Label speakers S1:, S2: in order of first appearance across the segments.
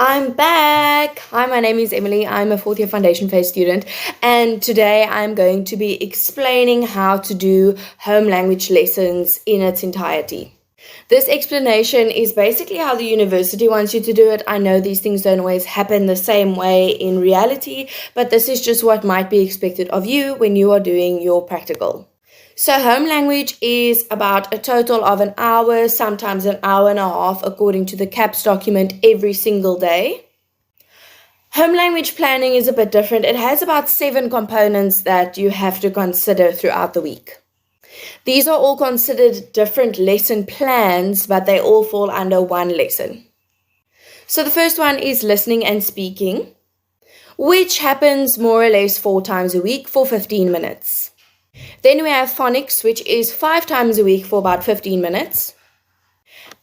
S1: I'm back. Hi, my name is Emily. I'm a fourth year foundation phase student, and today I'm going to be explaining how to do home language lessons in its entirety. This explanation is basically how the university wants you to do it. I know these things don't always happen the same way in reality, but this is just what might be expected of you when you are doing your practical. So home language is about a total of an hour, sometimes an hour and a half, according to the CAPS document, every single day. Home language planning is a bit different. It has about 7 components that you have to consider throughout the week. These are all considered different lesson plans, but they all fall under one lesson. So the first one is listening and speaking, which happens more or less 4 times a week for 15 minutes. Then we have phonics, which is 5 times a week for about 15 minutes.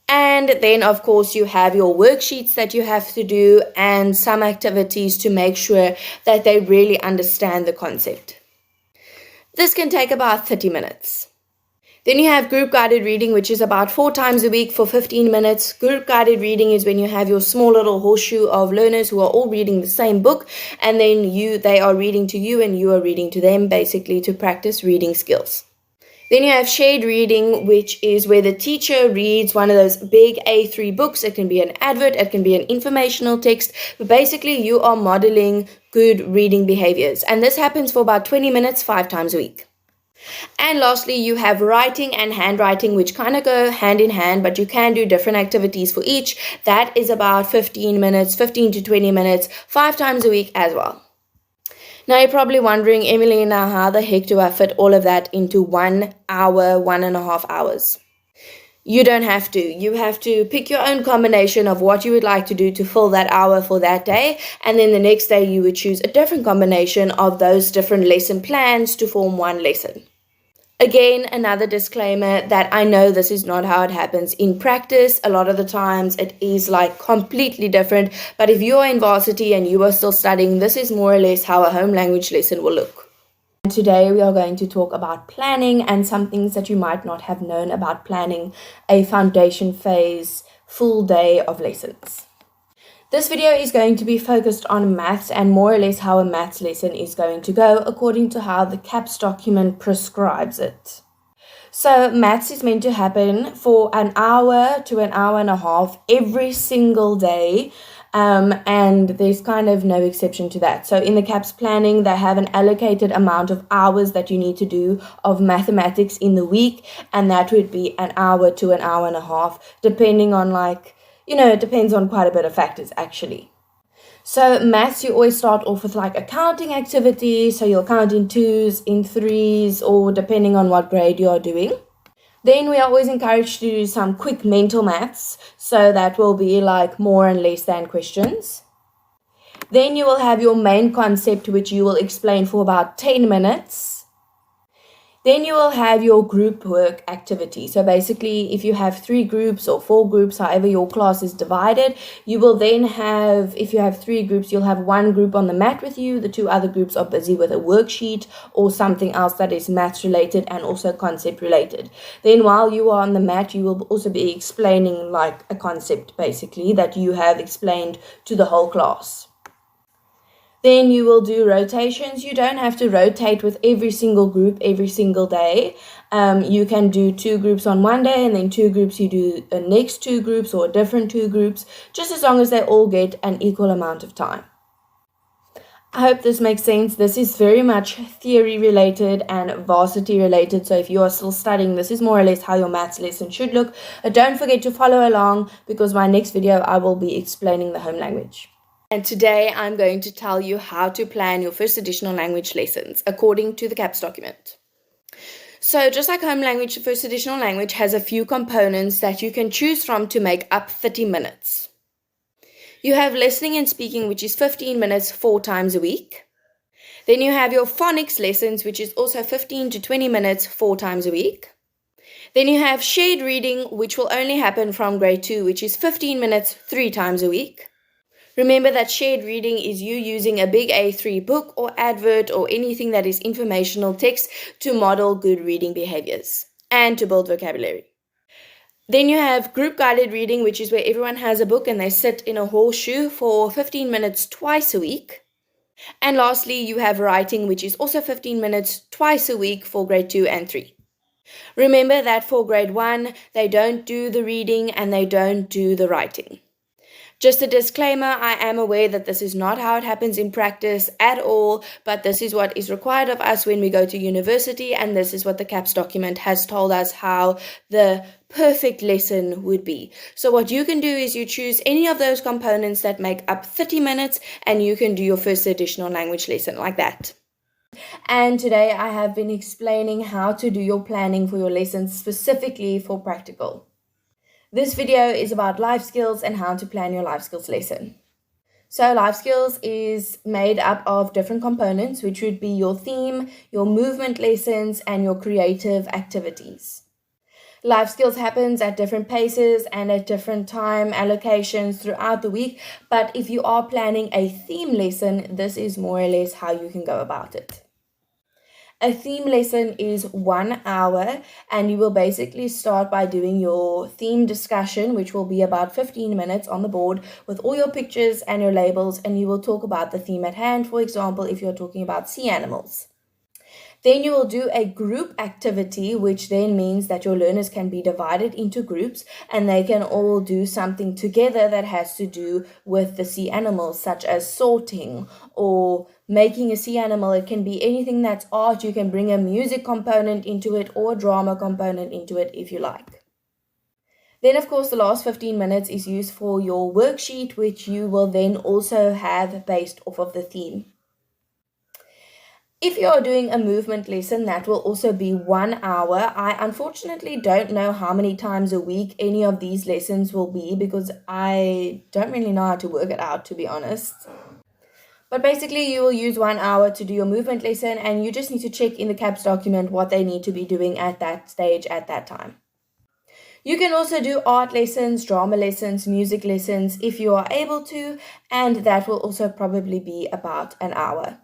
S1: And then, of course, you have your worksheets that you have to do and some activities to make sure that they really understand the concept. This can take about 30 minutes. Then you have group guided reading, which is about 4 times a week for 15 minutes. Group guided reading is when you have your small little horseshoe of learners who are all reading the same book, and then they are reading to you and you are reading to them, basically to practice reading skills. Then you have shared reading, which is where the teacher reads one of those big A3 books. It can be an advert, it can be an informational text, but basically you are modeling good reading behaviors. And this happens for about 20 minutes, 5 times a week. And lastly, you have writing and handwriting, which kind of go hand in hand, but you can do different activities for each. That is about 15 to 20 minutes, 5 times a week as well. Now you're probably wondering, Emily, now how the heck do I fit all of that into 1 hour, 1.5 hours? You don't have to. You have to pick your own combination of what you would like to do to fill that hour for that day. And then the next day you would choose a different combination of those different lesson plans to form one lesson. Again, another disclaimer that I know this is not how it happens in practice. A lot of the times it is like completely different. But if you are in varsity and you are still studying, this is more or less how a home language lesson will look. Today we are going to talk about planning and some things that you might not have known about planning a foundation phase full day of lessons. This video is going to be focused on maths and more or less how a maths lesson is going to go according to how the CAPS document prescribes it. So maths is meant to happen for an hour to an hour and a half every single day. And there's kind of no exception to that. So in the CAPS planning, they have an allocated amount of hours that you need to do of mathematics in the week. And that would be an hour to an hour and a half, depending on it depends on quite a bit of factors actually. So maths, you always start off with like a counting activity. So you'll count in 2s, in 3s, or depending on what grade you are doing. Then we are always encouraged to do some quick mental maths. So that will be like more and less than questions. Then you will have your main concept, which you will explain for about 10 minutes. Then you will have your group work activity. So basically, if you have 3 groups or 4 groups, however your class is divided, you will then have, if you have 3 groups, you'll have 1 group on the mat with you. The 2 other groups are busy with a worksheet or something else that is maths related and also concept related. Then while you are on the mat, you will also be explaining like a concept basically that you have explained to the whole class. Then you will do rotations. You don't have to rotate with every single group every single day. You can do 2 groups on one day and then 2 groups you do the next 2 groups or different 2 groups, just as long as they all get an equal amount of time. I hope this makes sense. This is very much theory related and varsity related. So if you are still studying, this is more or less how your maths lesson should look. Don't forget to follow along because my next video I will be explaining the home language. And today I'm going to tell you how to plan your first additional language lessons according to the CAPS document. So just like home language, the first additional language has a few components that you can choose from to make up 30 minutes. You have listening and speaking, which is 15 minutes 4 times a week. Then you have your phonics lessons, which is also 15 to 20 minutes 4 times a week. Then you have shared reading, which will only happen from grade 2, which is 15 minutes 3 times a week. Remember that shared reading is you using a big A3 book or advert or anything that is informational text to model good reading behaviors and to build vocabulary. Then you have group guided reading, which is where everyone has a book and they sit in a horseshoe for 15 minutes twice a week. And lastly, you have writing, which is also 15 minutes twice a week for grade 2 and 3. Remember that for grade 1, they don't do the reading and they don't do the writing. Just a disclaimer, I am aware that this is not how it happens in practice at all, but this is what is required of us when we go to university, and this is what the CAPS document has told us how the perfect lesson would be. So what you can do is you choose any of those components that make up 30 minutes, and you can do your first additional language lesson like that. And today I have been explaining how to do your planning for your lessons specifically for practical. This video is about life skills and how to plan your life skills lesson. So life skills is made up of different components, which would be your theme, your movement lessons, and your creative activities. Life skills happens at different paces and at different time allocations throughout the week, but if you are planning a theme lesson, this is more or less how you can go about it. A theme lesson is 1 hour, and you will basically start by doing your theme discussion, which will be about 15 minutes on the board with all your pictures and your labels, and you will talk about the theme at hand. For example, if you're talking about sea animals. Then you will do a group activity, which then means that your learners can be divided into groups and they can all do something together that has to do with the sea animals, such as sorting or making a sea animal. It can be anything that's art. You can bring a music component into it or a drama component into it if you like. Then, of course, the last 15 minutes is used for your worksheet, which you will then also have based off of the theme. If you're doing a movement lesson, that will also be 1 hour. I unfortunately don't know how many times a week any of these lessons will be because I don't really know how to work it out, to be honest. But basically, you will use 1 hour to do your movement lesson, and you just need to check in the CAPS document what they need to be doing at that stage at that time. You can also do art lessons, drama lessons, music lessons if you are able to, and that will also probably be about an hour.